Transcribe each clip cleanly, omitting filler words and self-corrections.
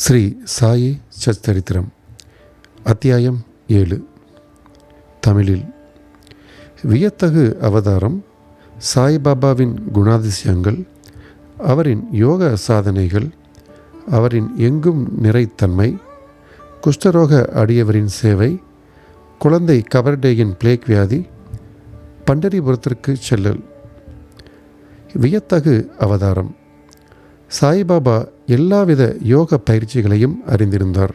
ஸ்ரீ சாயி சச்சரித்திரம் அத்தியாயம் 7. தமிழில். வியத்தகு அவதாரம், சாய்பாபாவின் குணாதிசயங்கள், அவரின் யோக சாதனைகள், அவரின் எங்கும் நிறைத்தன்மை, குஷ்டரோக அடியவரின் சேவை, குழந்தை கவர்டேயின் பிளேக் வியாதி, பண்டரிபுரத்திற்கு செல்லல். வியத்தகு அவதாரம். சாய்பாபா எல்லாவித யோக பயிற்சிகளையும் அறிந்திருந்தார்.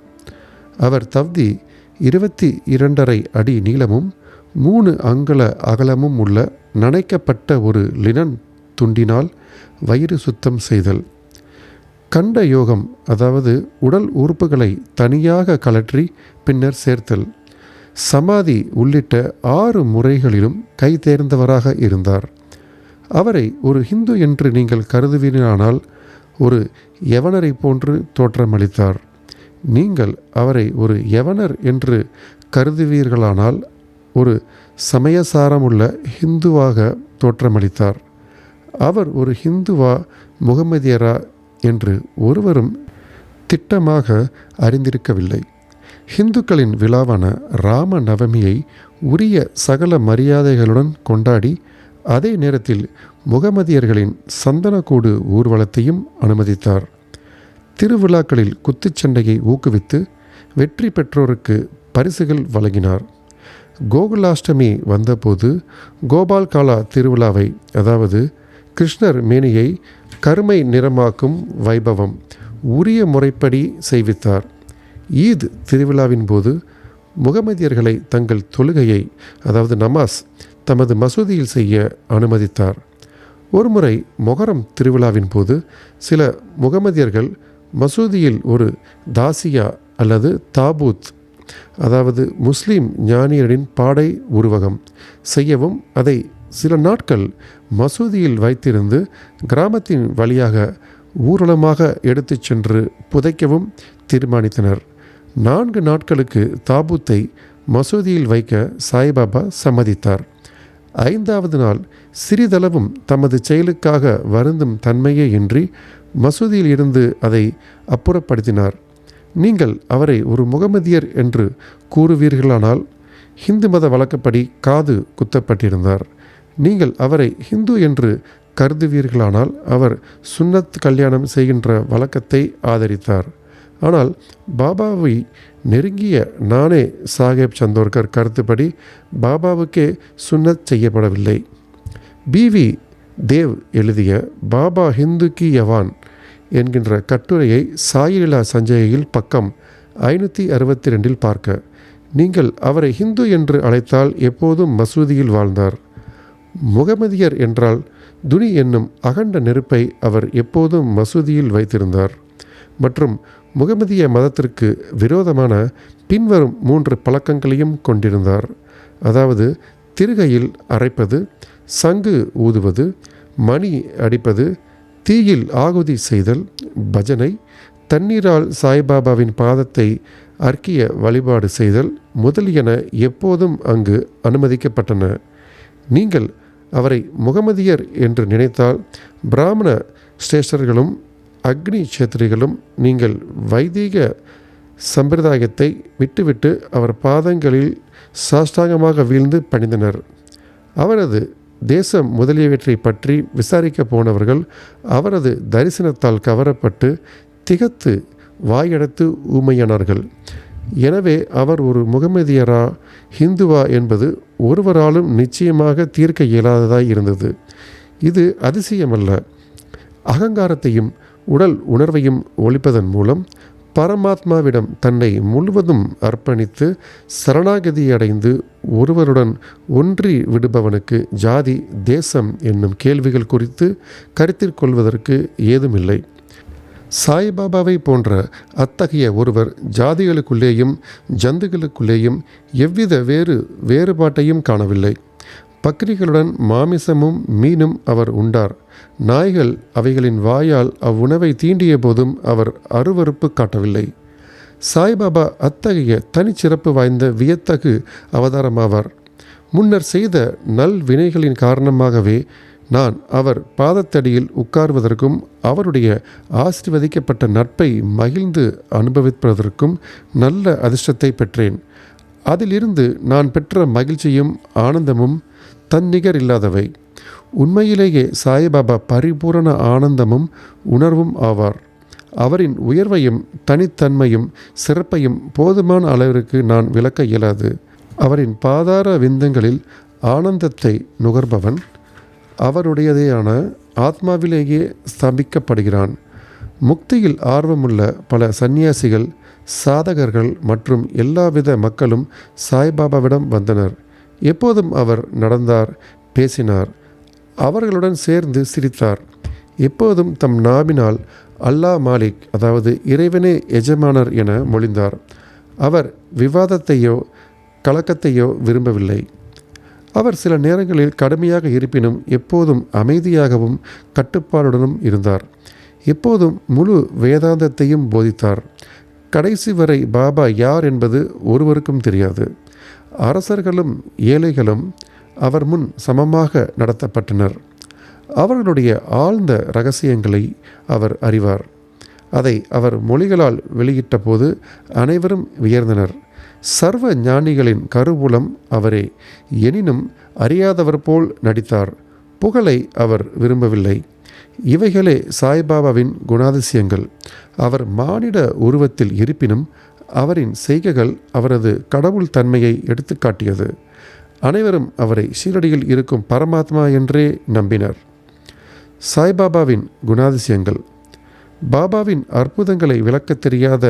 அவர் தவ்தி 22.5 அடி நீளமும் 3 அங்குல அகலமும் உள்ள நனைக்கப்பட்ட ஒரு லினன் துண்டினால் வயிறு சுத்தம் செய்தல், கண்ட யோகம், அதாவது உடல் உறுப்புகளை தனியாக கழற்றி பின்னர் சேர்த்தல், சமாதி உள்ளிட்ட 6 முறைகளிலும் கை தேர்ந்தவராக இருந்தார். அவரை ஒரு ஹிந்து என்று நீங்கள் கருதுவீரானால் ஒரு யவனரை போன்று தோற்றமளித்தார். நீங்கள் அவரை ஒரு யவனர் என்று கருதுவீர்களானால் ஒரு சமயசாரமுள்ள ஹிந்துவாக தோற்றமளித்தார். அவர் ஒரு ஹிந்துவா முகமதியரா என்று ஒருவரும் திட்டமாக அறிந்திருக்கவில்லை. ஹிந்துக்களின் விழாவான ராம நவமியை உரிய சகல மரியாதைகளுடன் கொண்டாடி அதே நேரத்தில் முகமதியர்களின் சந்தனக்கூடு ஊர்வலத்தையும் அனுமதித்தார். திருவிழாக்களில் குத்துச்சண்டையை ஊக்குவித்து வெற்றி பெற்றோருக்கு பரிசுகள் வழங்கினார். கோகுலாஷ்டமி வந்தபோது கோபால்காலா திருவிழாவை, அதாவது கிருஷ்ணர் மேனியை கருமை நிறமாக்கும் வைபவம் உரிய முறைப்படி செய்வித்தார். ஈத் திருவிழாவின் போது முகமதியர்களை தங்கள் தொழுகையை, அதாவது நமாஸ், தமது மசூதியில் செய்ய அனுமதித்தார். ஒருமுறை மொஹரம் திருவிழாவின் போது சில முகமதியர்கள் மசூதியில் ஒரு தாசியா அல்லது தாபூத், அதாவது முஸ்லீம் ஞானியரின் பாடை உருவகம் செய்யவும் அதை சில நாட்கள் மசூதியில் வைத்திருந்து கிராமத்தின் வழியாக ஊர்வலமாக எடுத்துச் சென்று புதைக்கவும் தீர்மானித்தனர். 4 நாட்களுக்கு தாபூத்தை மசூதியில் வைக்க சாய்பாபா சம்மதித்தார். 5வது நாள் சிறிதளவும் தமது செயலுக்காக வருந்தும் தன்மையே இன்றி மசூதியில் இருந்து அதை அப்புறப்படுத்தினார். நீங்கள் அவரை ஒரு முகமதியர் என்று கூறுவீர்களானால் ஹிந்து மத வழக்கப்படி காது குத்தப்பட்டிருந்தார். நீங்கள் அவரை ஹிந்து என்று கருதுவீர்களானால் அவர் சுன்னத் கல்யாணம் செய்கின்ற வழக்கத்தை ஆதரித்தார். ஆனால் பாபாவை நெருங்கிய நானே சாஹேப் சந்தோர்கர் கருத்துப்படி பாபாவுக்கே சுன்னத் செய்யப்படவில்லை. பிவி தேவ் எழுதிய பாபா ஹிந்து கி யவான் என்கின்ற கட்டுரையை சாயிலீலா சஞ்சயில் பக்கம் 562 பார்க்க. நீங்கள் அவரை ஹிந்து என்று அழைத்தால் எப்போதும் மசூதியில் வாழ்ந்தார். முகமதியர் என்றால் துனி என்னும் அகண்ட நெருப்பை அவர் எப்போதும் மசூதியில் வைத்திருந்தார். மற்றும் முகமதிய மதத்திற்கு விரோதமான பின்வரும் 3 பழக்கங்களையும் கொண்டிருந்தார். அதாவது திருகையில் அரைப்பது, சங்கு ஊதுவது, மணி அடிப்பது, தீயில் ஆகுதி செய்தல், பஜனை, தண்ணீரால் சாய்பாபாவின் பாதத்தை அர்க்கிய வழிபாடு செய்தல் முதலியன எப்போதும் அங்கு அனுமதிக்கப்பட்டன. நீங்கள் அவரை முகமதியர் என்று நினைத்தால் பிராமண சிரேஷ்டர்களும் அக்னி சேத்திரிகளும் நீங்கள் வைதீக சம்பிரதாயத்தை விட்டுவிட்டு அவர் பாதங்களில் சாஷ்டாங்கமாக வீழ்ந்து பணிந்தனர். அவரது தேசம் முதலியவற்றை பற்றி விசாரிக்க போனவர்கள் அவரது தரிசனத்தால் கவரப்பட்டு திகத்து வாயடைத்து ஊமையானார்கள். எனவே அவர் ஒரு முகமதியரா ஹிந்துவா என்பது ஒருவராலும் நிச்சயமாக தீர்க்க இயலாததாய் இருந்தது. இது அதிசயமல்ல. அகங்காரத்தையும் உடல் உணர்வையும் ஒழிப்பதன் மூலம் பரமாத்மாவிடம் தன்னை முழுவதும் அர்ப்பணித்து சரணாகதியடைந்து ஒருவருடன் ஒன்றி விடுபவனுக்கு ஜாதி, தேசம் என்னும் கேள்விகள் குறித்து கருத்தில் கொள்வதற்கு ஏதுமில்லை. சாய்பாபாவை போன்ற அத்தகைய ஒருவர் ஜாதிகளுக்குள்ளேயும் ஜந்துகளுக்குள்ளேயும் எவ்வித வேறுபாட்டையும் காணவில்லை. பக்ரிகளுடன் மாமிசமும் மீனும் அவர் உண்டார். நாய்கள் அவைகளின் வாயால் அவ்வுணவை தீண்டிய போதும் அவர் அருவருப்பு காட்டவில்லை. சாய்பாபா அத்தகைய தனிச்சிறப்பு வாய்ந்த வியத்தகு அவதாரமாவார். முன்னர் செய்த நல் வினைகளின் காரணமாகவே நான் அவர் பாதத்தடியில் உட்கார்வதற்கும் அவருடைய ஆசீர்வதிக்கப்பட்ட நட்பை மகிழ்ந்து அனுபவிப்பதற்கும் நல்ல அதிர்ஷ்டத்தை பெற்றேன். அதிலிருந்து நான் பெற்ற மகிழ்ச்சியும் ஆனந்தமும் தன்னிகர் இல்லாதவை. உண்மையிலேயே சாய்பாபா பரிபூரண ஆனந்தமும் உணர்வும் ஆவார். அவரின் உயர்வையும் தனித்தன்மையும் சிறப்பையும் போதுமான அளவிற்கு நான் விளக்க இயலாது. அவரின் பாதார விந்தங்களில் ஆனந்தத்தை நுகர்பவன் அவருடையதேயான ஆத்மாவிலேயே ஸ்தம்பிக்கப்படுகிறான். முக்தியில் ஆர்வமுள்ள பல சந்நியாசிகள், சாதகர்கள் மற்றும் எல்லாவித மக்களும் சாய்பாபாவிடம் வந்தனர். எப்போதும் அவர் நடந்தார், பேசினார், அவர்களுடன் சேர்ந்து சிரித்தார். எப்போதும் தம் நாவினால் அல்லாஹ் மாலிக், அதாவது இறைவனே எஜமானர் என மொழிந்தார். அவர் விவாதத்தையோ கலக்கத்தையோ விரும்பவில்லை. அவர் சில நேரங்களில் கடுமையாக இருப்பினும் எப்போதும் அமைதியாகவும் கட்டுப்பாடுடனும் இருந்தார். எப்போதும் முழு வேதாந்தத்தையும் போதித்தார். கடைசி வரை பாபா யார் என்பது ஒருவருக்கும் தெரியாது. அரசர்களும் ஏழைகளும் அவர் முன் சமமாக நடத்தப்பட்டனர். அவர்களுடைய ஆழ்ந்த இரகசியங்களை அவர் அறிவார். அதை அவர் மொழிகளால் வெளியிட்ட போது அனைவரும் வியர்ந்தனர். சர்வ ஞானிகளின் கருவூலம் அவரே. எனினும் அறியாதவர் போல் நடித்தார். புகழை அவர் விரும்பவில்லை. இவைகளே சாய்பாபாவின் குணாதிசயங்கள். அவர் மானிட உருவத்தில் இருப்பினும் அவரின் செய்கைகள் அவரது கடவுள் தன்மையை எடுத்துக்காட்டியது. அனைவரும் அவரை ஷீரடியில் இருக்கும் பரமாத்மா என்றே நம்பினர். சாய்பாபாவின் குணாதிசயங்கள். பாபாவின் அற்புதங்களை விளக்கத் தெரியாத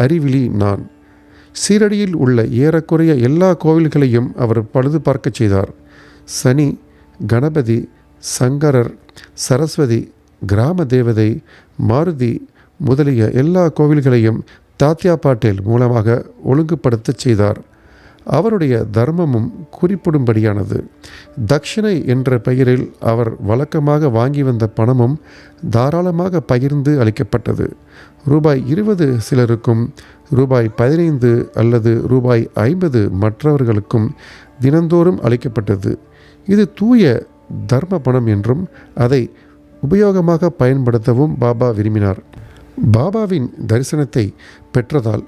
அறிவிலி நான். ஷீரடியில் உள்ள ஏறக்குறைய எல்லா கோவில்களையும் அவர் பழுது பார்க்கச் செய்தார். சனி, கணபதி, சங்கரர், சரஸ்வதி, கிராம தேவதை, மாருதி முதலிய எல்லா கோவில்களையும் தாத்யா பாட்டேல் மூலமாக ஒழுங்குபடுத்தச் செய்தார். அவருடைய தர்மமும் குறிப்பிடும்படியானது. தட்சிணை என்ற பெயரில் அவர் வழக்கமாக வாங்கி வந்த பணமும் தாராளமாக பகிர்ந்து அளிக்கப்பட்டது. ரூபாய் 20 சிலருக்கும், ரூபாய் 15 அல்லது ரூபாய் 50 மற்றவர்களுக்கும் தினந்தோறும் அளிக்கப்பட்டது. இது தூய தர்ம பணம் என்றும் அதை உபயோகமாக பயன்படுத்தவும் பாபா விரும்பினார். பாபாவின் தரிசனத்தை பெற்றதால்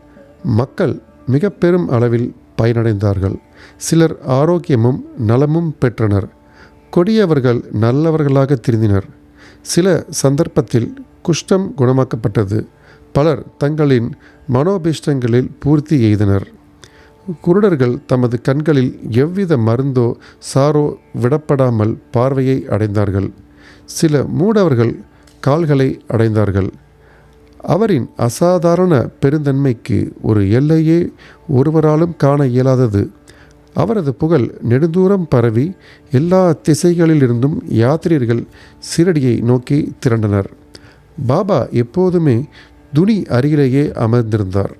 மக்கள் மிக பெரும் அளவில் பயனடைந்தார்கள். சிலர் ஆரோக்கியமும் நலமும் பெற்றனர். கொடியவர்கள் நல்லவர்களாக திருந்தினர். சில சந்தர்ப்பத்தில் குஷ்டம் குணமாக்கப்பட்டது. பலர் தங்களின் மனோபீஷ்டங்களில் பூர்த்தி எய்தனர். குருடர்கள் தமது கண்களில் எவ்வித மருந்தோ சாரோ விடப்படாமல் பார்வையை அடைந்தார்கள். சில மூடவர்கள் கால்களை அடைந்தார்கள். அவரின் அசாதாரண பெருந்தன்மைக்கு ஒரு எல்லையே ஒருவராலும் காண இயலாதது. அவரது புகழ் நெடுந்தூரம் பரவி எல்லா திசைகளிலிருந்தும் யாத்ரீகர்கள் ஷீரடியை நோக்கி திரண்டனர். பாபா எப்போதுமே துனி அருகிலேயே அமர்ந்திருந்தார்.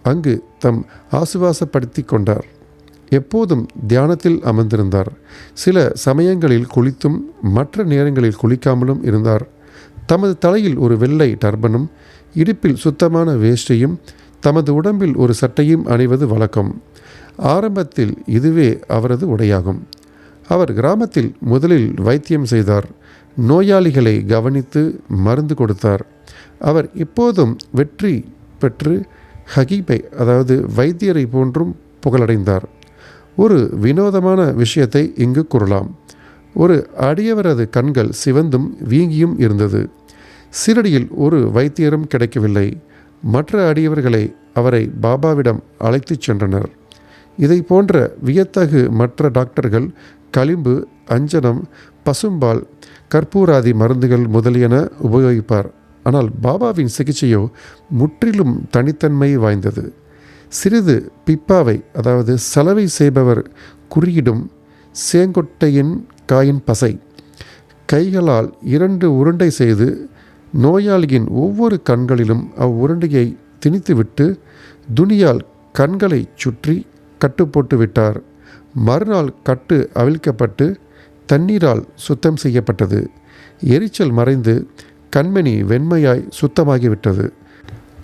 அங்கு தம் ஆசுவாசப்படுத்தி கொண்டார். எப்போதும் தியானத்தில் அமர்ந்திருந்தார். சில சமயங்களில் குளித்தும் மற்ற நேரங்களில் குளிக்காமலும் இருந்தார். தமது தலையில் ஒரு வெள்ளை டர்பனும் இடுப்பில் சுத்தமான வேஷ்டியும் தமது உடம்பில் ஒரு சட்டையும் அணிவது வழக்கம். ஆரம்பத்தில் இதுவே அவரது உடையாகும். அவர் கிராமத்தில் முதலில் வைத்தியம் செய்தார். நோயாளிகளை கவனித்து மருந்து கொடுத்தார். அவர் இப்போதும் வெற்றி பெற்று ஹகீபை, அதாவது வைத்தியரை போன்றும் புகழடைந்தார். ஒரு வினோதமான விஷயத்தை இங்கு கூறலாம். ஒரு அடியவரது கண்கள் சிவந்தும் வீங்கியும் இருந்தது. ஷீரடியில் ஒரு வைத்தியரும் கிடைக்கவில்லை. மற்ற அடியவர்களை அவரை பாபாவிடம் அழைத்துச் சென்றனர். இதை போன்ற வியத்தகு மற்ற டாக்டர்கள் களிம்பு, அஞ்சனம், பசும்பால், கற்பூராதி மருந்துகள் முதலியன உபயோகிப்பார். ஆனால் பாபாவின் சிகிச்சையோ முற்றிலும் தனித்தன்மை வாய்ந்தது. சிறிது பிப்பாவை, அதாவது சலவை செய்பவர் குறியிடும் சேங்கொட்டையின் காயின் பசை கைகளால் 2 உருண்டை செய்து நோயாளியின் ஒவ்வொரு கண்களிலும் அவ்வுருண்டையை திணித்துவிட்டு துணியால் கண்களை சுற்றி கட்டு போட்டு விட்டார். மறுநாள் கட்டு அவிழ்க்கப்பட்டு தண்ணீரால் சுத்தம் செய்யப்பட்டது. எரிச்சல் மறைந்து கண்மணி வெண்மையாய் சுத்தமாகிவிட்டது.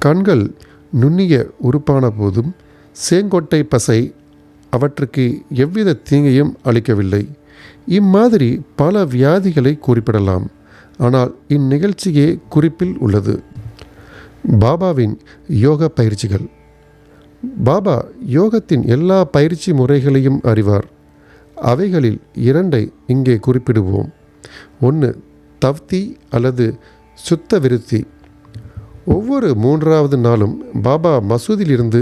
கண்கள் நுண்ணிய உறுப்பான போதும் சேங்கொட்டை பசை அவற்றுக்கு எவ்வித தீங்கையும் அளிக்கவில்லை. இம்மாதிரி பல வியாதிகளை குறிப்பிடலாம். ஆனால் இந்நிகழ்ச்சியே குறிப்பில் உள்ளது. பாபாவின் யோக பயிற்சிகள். பாபா யோகத்தின் எல்லா பயிற்சி முறைகளையும் அறிவார். அவைகளில் 2 இங்கே குறிப்பிடுவோம். 1 தவ்தி அல்லது சுத்த விருத்தி. ஒவ்வொரு 3வது நாளும் பாபா மசூதியிலிருந்து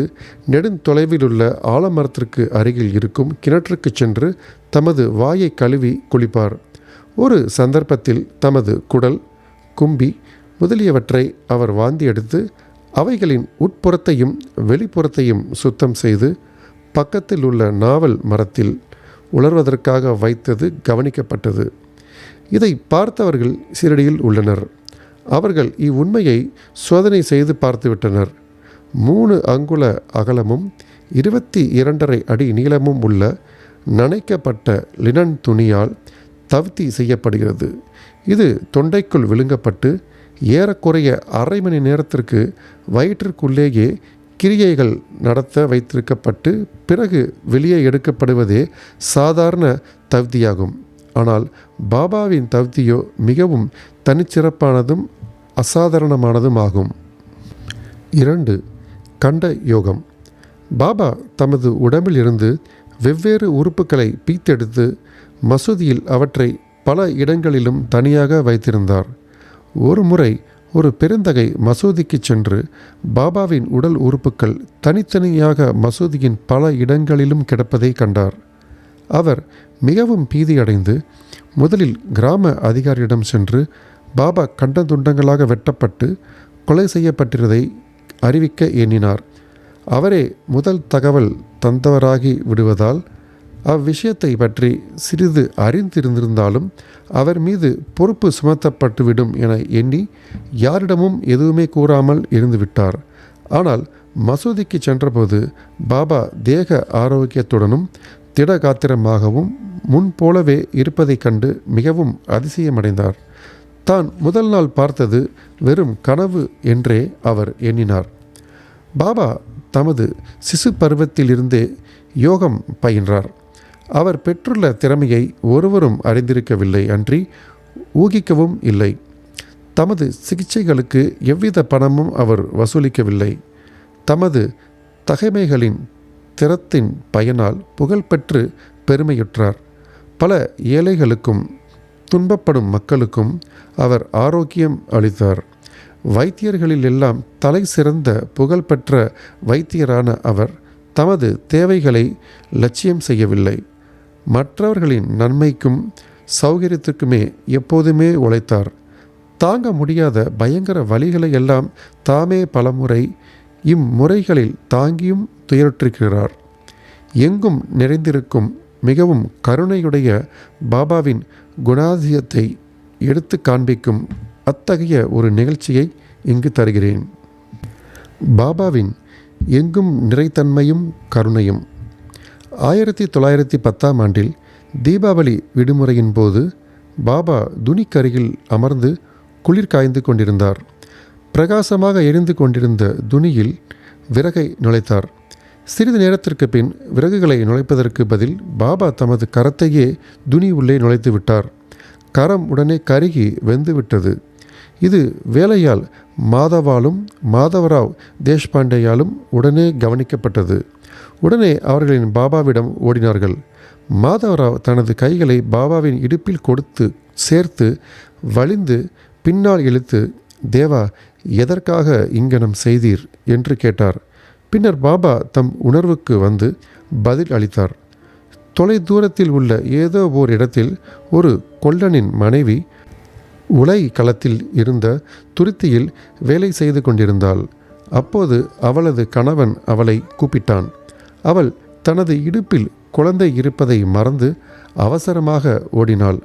நெடுந்தொலைவில் உள்ள ஆலமரத்திற்கு அருகில் இருக்கும் கிணற்றுக்கு சென்று தமது வாயை கழுவி குளிப்பார். ஒரு சந்தர்ப்பத்தில் தமது குடல், கும்பி முதலியவற்றை அவர் வாந்தி எடுத்து அவைகளின் உட்புறத்தையும் வெளிப்புறத்தையும் சுத்தம் செய்து பக்கத்தில் உள்ள நாவல் மரத்தில் உலர்வதற்காக வைத்தது கவனிக்கப்பட்டது. இதை பார்த்தவர்கள் சிரடியில் உள்ளனர். அவர்கள் இவ்வுண்மையை சோதனை செய்து பார்த்துவிட்டனர். 3 அங்குல அகலமும் 22.5 அடி நீளமும் உள்ள நனைக்கப்பட்ட லினன் துணியால் தவ்தி செய்யப்படுகிறது. இது தொண்டைக்குள் விழுங்கப்பட்டு ஏறக்குறைய அரை மணி நேரத்திற்கு வயிற்றுக்குள்ளேயே கிரியைகள் நடத்த வைத்திருக்கப்பட்டு பிறகு வெளியே எடுக்கப்படுவதே சாதாரண தவ்தியாகும். ஆனால் பாபாவின் தவ்தியோ மிகவும் தனிச்சிறப்பானதும் அசாதாரணமானதும் ஆகும். 2 கண்ட யோகம். பாபா தமது உடம்பில் இருந்து வெவ்வேறு உறுப்புகளை பீத்தெடுத்து மசூதியில் அவற்றை பல இடங்களிலும் தனியாக வைத்திருந்தார். ஒரு முறை ஒரு பெருந்தகை மசூதிக்கு சென்று பாபாவின் உடல் உறுப்புகள் தனித்தனியாக மசூதியின் பல இடங்களிலும் கிடப்பதை கண்டார். அவர் மிகவும் பீதியடைந்து முதலில் கிராம அதிகாரியிடம் சென்று பாபா கண்ட துண்டங்களாக வெட்டப்பட்டு கொலை செய்யப்பட்டிருந்ததை அறிவிக்க எண்ணினார். அவரே முதல் தகவல் தந்தவராகி விடுவதால் அவ்விஷயத்தை பற்றி சிறிது அறிந்திருந்திருந்தாலும் அவர் மீது பொறுப்பு சுமத்தப்பட்டுவிடும் என எண்ணி யாரிடமும் எதுவுமே கூறாமல் இருந்துவிட்டார். ஆனால் மசூதிக்கு சென்றபோது பாபா தேக ஆரோக்கியத்துடனும் திடகாத்திரமாகவும் முன்போலவே இருப்பதைக் கண்டு மிகவும் அதிசயமடைந்தார். தான் முதல் நாள் பார்த்தது வெறும் கனவு என்றே அவர் எண்ணினார். பாபா தமது சிசு பருவத்திலிருந்தே யோகம் பயின்றார். அவர் பெற்றுள்ள திறமையை ஒருவரும் அறிந்திருக்கவில்லை, அன்றி ஊகிக்கவும் இல்லை. தமது சிகிச்சைகளுக்கு எவ்வித பணமும் அவர் வசூலிக்கவில்லை. தமது தகைமைகளின் திறத்தின் பயனால் புகழ்பெற்று பெருமையுற்றார். பல ஏழைகளுக்கும் துன்பப்படும் மக்களுக்கும் அவர் ஆரோக்கியம் அளித்தார். வைத்தியர்களில் எல்லாம் தலை சிறந்த புகழ்பெற்ற வைத்தியரான அவர் தமது தேவைகளை லட்சியம் செய்யவில்லை. மற்றவர்களின் நன்மைக்கும் சௌகரியத்துக்குமே எப்போதுமே உழைத்தார். தாங்க முடியாத பயங்கர வலிகளை எல்லாம் தாமே பலமுறை இம்முறைகளில் தாங்கியும் துயருற்றிருக்கிறார். எங்கும் நிறைந்திருக்கும் மிகவும் கருணையுடைய பாபாவின் குணாதிசயத்தை எடுத்து காண்பிக்கும் அத்தகைய ஒரு நிகழ்ச்சியை இங்கு தருகிறேன். பாபாவின் எங்கும் நிறைத்தன்மையும் கருணையும். 1910ஆம் ஆண்டில் தீபாவளி விடுமுறையின் போது பாபா துணிக்கருகில் அமர்ந்து குளிர் காய்ந்து கொண்டிருந்தார். பிரகாசமாக எரிந்து கொண்டிருந்த துணியில் விறகை நுழைத்தார். சிறிது நேரத்திற்கு பின் விறகுகளை நுழைப்பதற்கு பதில் பாபா தமது கரத்தையே துணி உள்ளே நுழைத்து விட்டார். கரம் உடனே கருகி வெந்துவிட்டது. இது வேலையால் மாதவாலும் மாதவராவ் தேஷ்பாண்டேயாலும் உடனே கவனிக்கப்பட்டது. உடனே அவர்களின் பாபாவிடம் ஓடினார்கள். மாதவராவ் தனது கைகளை பாபாவின் இடுப்பில் கொடுத்து சேர்த்து வலிந்து பின்னால் இழுத்து, தேவா, எதற்காக இங்கனம் செய்தீர் என்று கேட்டார். பின்னர் பாபா தம் உணர்வுக்கு வந்து பதில் அளித்தார். தொலை தூரத்தில் உள்ள ஏதோ ஓர் இடத்தில் ஒரு கொல்லனின் மனைவி உலை களத்தில் இருந்த துருத்தியில் வேலை செய்து கொண்டிருந்தாள். அப்போது அவளது கணவன் அவளை கூப்பிட்டான். அவள் தனது இடுப்பில் குழந்தை இருப்பதை மறந்து அவசரமாக ஓடினாள்.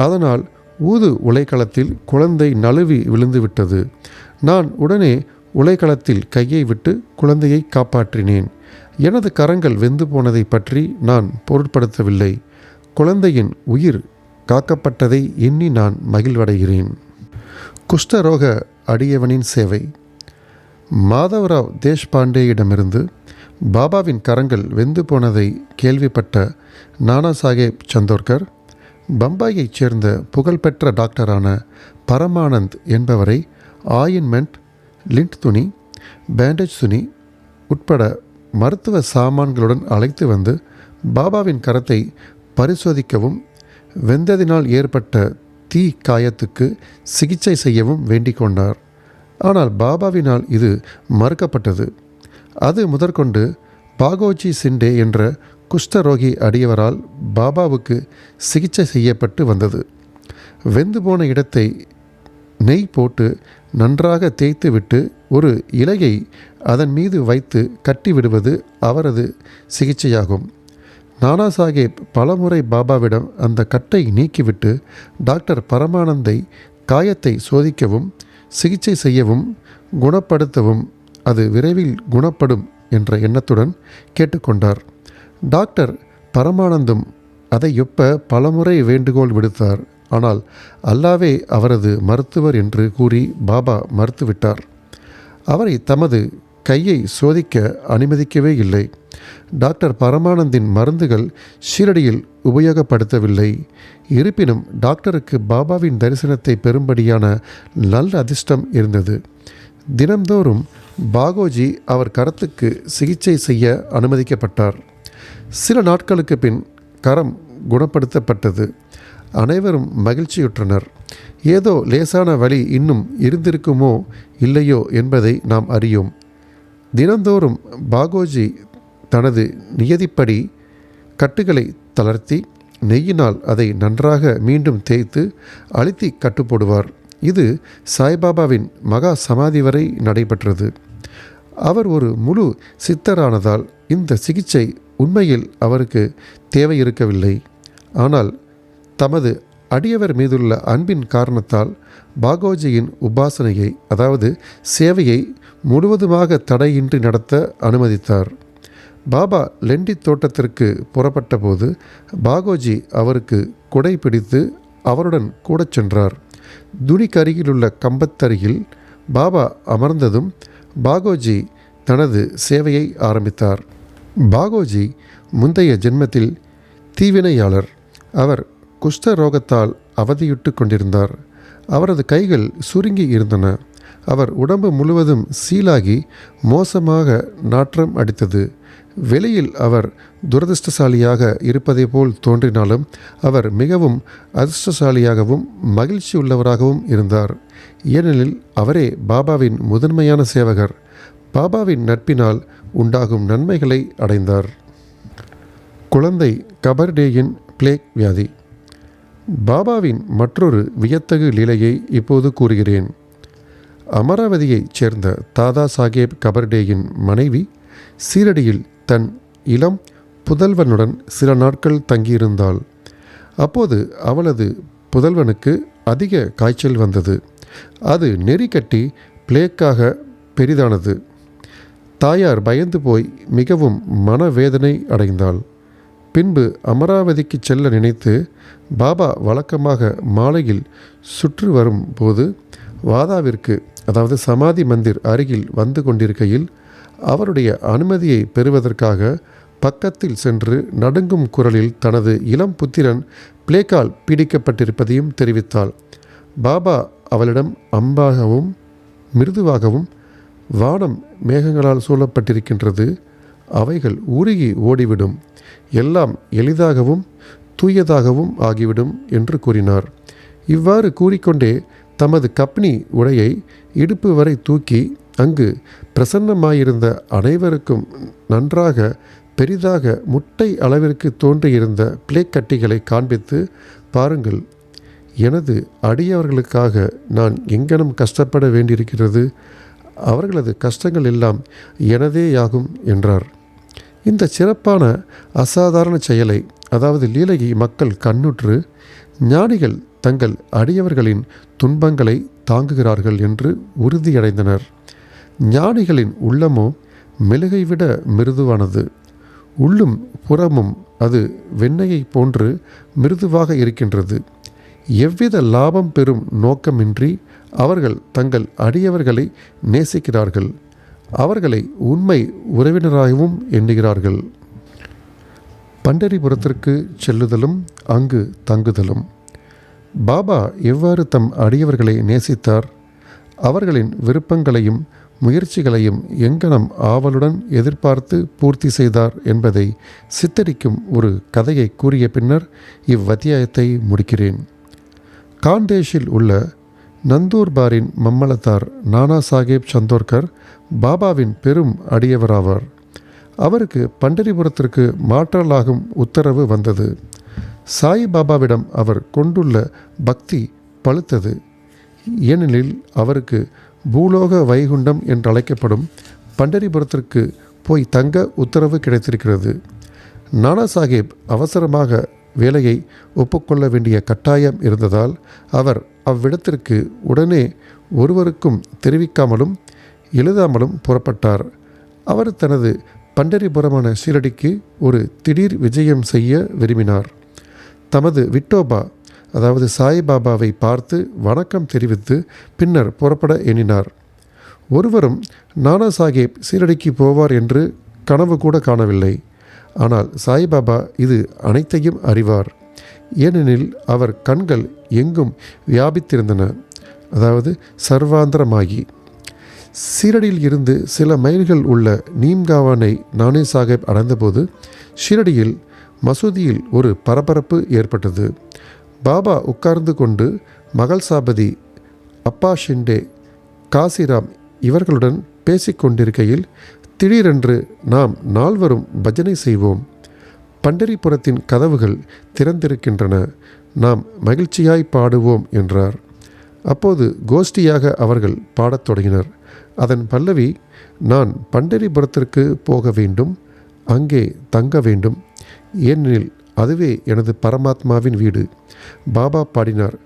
அதனால் ஊது உலைக்களத்தில் குழந்தை நழுவி விழுந்துவிட்டது. நான் உடனே உலைக்களத்தில் கையை விட்டு குழந்தையை காப்பாற்றினேன். எனது கரங்கள் வெந்து போனதை பற்றி நான் பொருட்படுத்தவில்லை. குழந்தையின் உயிர் காக்கப்பட்டதை எண்ணி நான் மகிழ்வடைகிறேன். குஷ்டரோக அடியவனின் சேவை. மாதவராவ் தேஷ்பாண்டேயிடமிருந்து பாபாவின் கரங்கள் வெந்து போனதை கேள்விப்பட்ட நானா சாஹேப் சந்தோர்கர் பம்பாயைச் சேர்ந்த புகழ்பெற்ற டாக்டரான பரமானந்த் என்பவரை ஆயின்மெண்ட், லிண்ட் துணி, பேண்டேஜ் துணி உட்பட மருத்துவ சாமான்களுடன் அழைத்து வந்து பாபாவின் கரத்தை பரிசோதிக்கவும் வெந்ததினால் ஏற்பட்ட தீ காயத்துக்கு சிகிச்சை செய்யவும் வேண்டிக் கொண்டார். ஆனால் பாபாவினால் இது மறுக்கப்பட்டது. அது முதற்கொண்டு பாகோஜி சிண்டே என்ற குஷ்டரோகி அடியவரால் பாபாவுக்கு சிகிச்சை செய்யப்பட்டு வந்தது. வெந்து போன இடத்தை நெய் போட்டு நன்றாக தேய்த்துவிட்டு ஒரு இலையை அதன் மீது வைத்து கட்டிவிடுவது அவரது சிகிச்சையாகும். நானா சாஹேப் பலமுறை பாபாவிடம் அந்த கட்டை நீக்கிவிட்டு டாக்டர் பரமானந்தை காயத்தை சோதிக்கவும் சிகிச்சை செய்யவும் குணப்படுத்தவும் அது விரைவில் குணப்படும் என்ற எண்ணத்துடன் கேட்டுக்கொண்டார். டாக்டர் பரமானந்தும் அதை ஒப்ப பலமுறை வேண்டுகோள் விடுத்தார். ஆனால் அல்லாவே அவரது மருத்துவர் என்று கூறி பாபா மறுத்துவிட்டார். அவரை தமது கையை சோதிக்க அனுமதிக்கவே இல்லை. டாக்டர் பரமானந்தின் மருந்துகள் ஷீரடியில் உபயோகப்படுத்தவில்லை. இருப்பினும் டாக்டருக்கு பாபாவின் தரிசனத்தை பெறும்படியான நல்ல அதிர்ஷ்டம் இருந்தது. தினம்தோறும் பாகோஜி அவர் கரத்துக்கு சிகிச்சை செய்ய அனுமதிக்கப்பட்டார். சில நாட்களுக்கு பின் கரம் குணப்படுத்தப்பட்டது. அனைவரும் மகிழ்ச்சியுற்றனர். ஏதோ லேசான வலி இன்னும் இருந்திருக்குமோ இல்லையோ என்பதை நாம் அறியோம். தினந்தோறும் பாகோஜி தனது நியதிப்படி கட்டுகளை தளர்த்தி நெய்யினால் அதை நன்றாக மீண்டும் தேய்த்து அழுத்தி கட்டுப்போடுவார். இது சாய்பாபாவின் மகா சமாதி வரை நடைபெற்றது. அவர் ஒரு முழு சித்தரானதால் இந்த சிகிச்சை உண்மையில் அவருக்கு தேவை இருக்கவில்லை. ஆனால் தமது அடியவர் மீதுள்ள அன்பின் காரணத்தால் பாகோஜியின் உபாசனையை, அதாவது சேவையை முழுவதுமாக தடையின்றி நடத்த அனுமதித்தார். பாபா லெண்டி தோட்டத்திற்கு புறப்பட்ட போது பாகோஜி அவருக்கு குடை பிடித்து அவருடன் கூட சென்றார். துணிக்கருகிலுள்ள கம்பத்தருகில் பாபா அமர்ந்ததும் பாகோஜி தனது சேவையை ஆரம்பித்தார். பாகோஜி முந்தைய ஜென்மத்தில் தீவினையாளர். அவர் குஷ்ட ரோகத்தால் அவதியுட்டு கொண்டிருந்தார். அவரது கைகள் சுருங்கி இருந்தன. அவர் உடம்பு முழுவதும் சீலாகி மோசமாக நாற்றம் அடித்தது. வெளியில் அவர் துரதிர்ஷ்டசாலியாக இருப்பதை போல் தோன்றினாலும் அவர் மிகவும் அதிர்ஷ்டசாலியாகவும் மகிழ்ச்சி உள்ளவராகவும் இருந்தார். ஏனெனில் அவரே பாபாவின் முதன்மையான சேவகர். பாபாவின் நட்பினால் உண்டாகும் நன்மைகளை அடைந்தார். குழந்தை கபர்டேயின் பிளேக் வியாதி. பாபாவின் மற்றொரு வியத்தகு லீலையை இப்போது கூறுகிறேன். அமராவதியைச் சேர்ந்த தாதா சாஹேப் கபர்டேயின் மனைவி சீரடியில் தன் இளம் புதல்வனுடன் சில நாட்கள் தங்கியிருந்தாள். அப்போது அவளது புதல்வனுக்கு அதிக காய்ச்சல் வந்தது. அது நெறி கட்டி பிளேக்காக பெரிதானது. தாயார் பயந்து போய் மிகவும் மனவேதனை அடைந்தாள். பின்பு அமராவதிக்கு செல்ல நினைத்து பாபா வழக்கமாக மாலையில் சுற்று வரும் போது வாதாவிற்கு, அதாவது சமாதி மந்திர் அருகில் வந்து கொண்டிருக்கையில் அவருடைய அனுமதியை பெறுவதற்காக பக்கத்தில் சென்று நடுங்கும் குரலில் தனது இளம் புத்திரன் பிளேக்கால் பீடிக்கப்பட்டிருப்பதையும் தெரிவித்தாள். பாபா அவளிடம் அம்பாகவும் மிருதுவாகவும், வானம் மேகங்களால் சூழப்பட்டிருக்கின்றது, அவைகள் உருகி ஓடிவிடும், எல்லாம் எளிதாகவும் தூயதாகவும் ஆகிவிடும் என்று கூறினார். இவ்வாறு கூறிக்கொண்டே தமது கப்னி உடையை இடுப்பு வரை தூக்கி அங்கு பிரசன்னமாயிருந்த அனைவருக்கும் நன்றாக பெரிதாக முட்டை அளவிற்கு தோன்றியிருந்த பிளேக் கட்டிகளை காண்பித்து, பாருங்கள், எனது அடியவர்களுக்காக நான் எங்கனம் கஷ்டப்பட வேண்டியிருக்கிறது, அவர்களது கஷ்டங்கள் எல்லாம் எனதேயாகும் என்றார். இந்த சிறப்பான அசாதாரண செயலை, அதாவது லீலையை மக்கள் கண்ணுற்று ஞானிகள் தங்கள் அடியவர்களின் துன்பங்களை தாங்குகிறார்கள் என்று உறுதியடைந்தனர். ஞானிகளின் உள்ளமோ மெழுகை விட மிருதுவானது. உள்ளும் புறமும் அது வெண்ணெயை போன்று மிருதுவாக இருக்கின்றது. எவ்வித லாபம் பெறும் நோக்கமின்றி அவர்கள் தங்கள் அடியவர்களை நேசிக்கிறார்கள். அவர்களை உண்மை உறவினராகவும் எண்ணுகிறார்கள். பண்டரிபுரத்திற்கு செல்லுதலும் அங்கு தங்குதலும். பாபா எவ்வாறு தம் அடியவர்களை நேசித்தார், அவர்களின் விருப்பங்களையும் முயற்சிகளையும் எங்கனம் ஆவலுடன் எதிர்பார்த்து பூர்த்தி செய்தார் என்பதை சித்தரிக்கும் ஒரு கதையை கூறிய பின்னர் இவ்வத்தியாயத்தை முடிக்கிறேன். காண்டேஷில் உள்ள நந்தூர்பாரின் மம்மலத்தார் நானா சாஹேப் சந்தோர்கர் பாபாவின் பெரும் அடியவராவார். அவருக்கு பண்டரிபுரத்திற்கு மாற்றலாகும் உத்தரவு வந்தது. சாய் பாபாவிடம் அவர் கொண்டுள்ள பக்தி பழுத்தது. ஏனெனில் அவருக்கு பூலோக வைகுண்டம் என்றழைக்கப்படும் பண்டரிபுரத்திற்கு போய் தங்க உத்தரவு கிடைத்திருக்கிறது. நானா சாஹேப் அவசரமாக வேலையை ஒப்புக்கொள்ள வேண்டிய கட்டாயம் இருந்ததால் அவர் அவ்விடத்திற்கு உடனே ஒருவருக்கும் தெரிவிக்காமலும் எழுதாமலும் புறப்பட்டார். அவர் தனது பண்டரிபுரமான ஷீரடிக்கு ஒரு திடீர் விஜயம் செய்ய விரும்பினார். தமது விட்டோபா அதாவது சாய்பாபாவை பார்த்து வணக்கம் தெரிவித்து பின்னர் புறப்பட எண்ணினார். ஒருவரும் நானா சாஹேப் ஷீரடிக்கு போவார் என்று கனவு கூட காணவில்லை. ஆனால் சாய்பாபா இது அனைத்தையும் அறிவார். ஏனெனில் அவர் கண்கள் எங்கும் வியாபித்திருந்தன, அதாவது சர்வாந்தரமாகி. ஷீரடியில் இருந்து சில மைல்கள் உள்ள நீம்காவானை நானே சாஹேப் அடைந்தபோது ஷீரடியில் மசூதியில் ஒரு பரபரப்பு ஏற்பட்டது. பாபா உட்கார்ந்து கொண்டு மகள்சாபதி, அப்பா ஷிண்டே, காசிராம் இவர்களுடன் பேசிக்கொண்டிருக்கையில் திடீரென்று நாம் நால்வரும் பஜனை செய்வோம், பண்டரிபுரத்தின் கதவுகள் திறந்திருக்கின்றன, நாம் மகிழ்ச்சியாய் பாடுவோம் என்றார். அப்போது கோஷ்டியாக அவர்கள் பாடத் தொடங்கினர். அதன் பல்லவி, நான் பண்டரிபுரத்திற்கு போக வேண்டும், அங்கே தங்க வேண்டும், ஏனெனில் அதுவே எனது பரமாத்மாவின் வீடு. பாபா பாடினார்.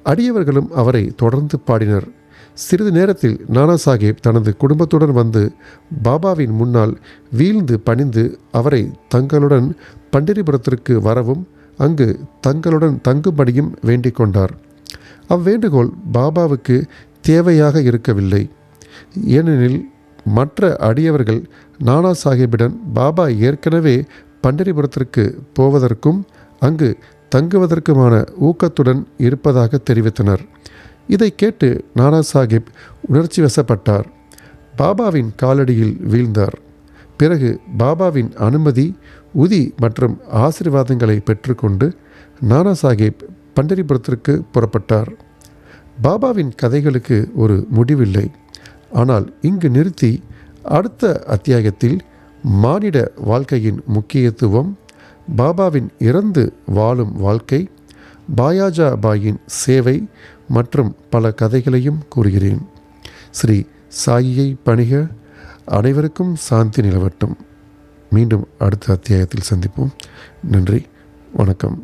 அடியவர்களும் அவரை தொடர்ந்து பாடினர். சிறிது நேரத்தில் நானா சாஹேப் தனது குடும்பத்துடன் வந்து பாபாவின் முன்னால் வீழ்ந்து பணிந்து அவரை தங்களுடன் பண்டரிபுரத்திற்கு வரவும் அங்கு தங்களுடன் தங்கும்படியும் வேண்டிக் கொண்டார். அவ்வேண்டுகோள் பாபாவுக்கு தேவையாக இருக்கவில்லை. ஏனெனில் மற்ற அடியவர்கள் நானா சாஹேபிடம் பாபா ஏற்கனவே பண்டரிபுரத்திற்கு போவதற்கும் அங்கு தங்குவதற்குமான ஊக்கத்துடன் இருப்பதாக தெரிவித்தனர். இதை கேட்டு நானா சாஹேப் உணர்ச்சி வசப்பட்டார். பாபாவின் காலடியில் வீழ்ந்தார். பிறகு பாபாவின் அனுமதி, உதி மற்றும் ஆசீர்வாதங்களை பெற்றுக்கொண்டு நானா சாஹேப் பண்டரிபுரத்திற்கு புறப்பட்டார். பாபாவின் கதைகளுக்கு ஒரு முடிவில்லை. ஆனால் இங்கு நிறுத்தி அடுத்த அத்தியாயத்தில் மானிட வாழ்க்கையின் முக்கியத்துவம், பாபாவின் இறந்து வாழும் வாழ்க்கை, பாயாஜா பாயின் சேவை மற்றும் பல கதைகளையும் கூறுகிறேன். ஸ்ரீ சாயியை பணிக. அனைவருக்கும் சாந்தி நிலவட்டும். மீண்டும் அடுத்த அத்தியாயத்தில் சந்திப்போம். நன்றி, வணக்கம்.